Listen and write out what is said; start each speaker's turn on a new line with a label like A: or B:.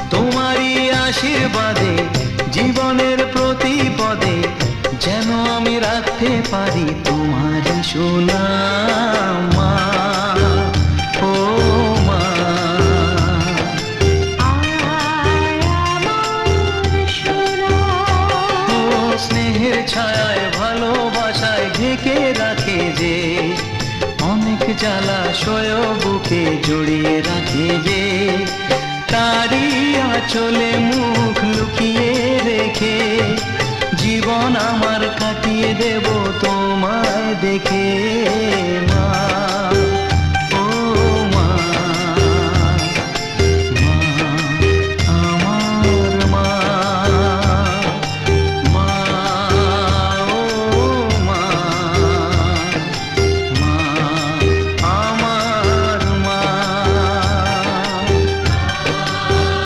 A: তোমারই আশীর্বাদে জীবনের প্রতি পদে যেন আমি রাখতে পারি তোমারই সুনাম মা, ও মা। ও স্নেহের ছায়ায় ভালোবাসায় ঢেকে রাখে যে, অনেক জ্বালাশয় বুকে জড়িয়ে রাখে যে, তারই আঁচলে মুখ লুকিয়ে রেখে জীবন আমার কাটিয়ে দেব তোমায় দেখে মা।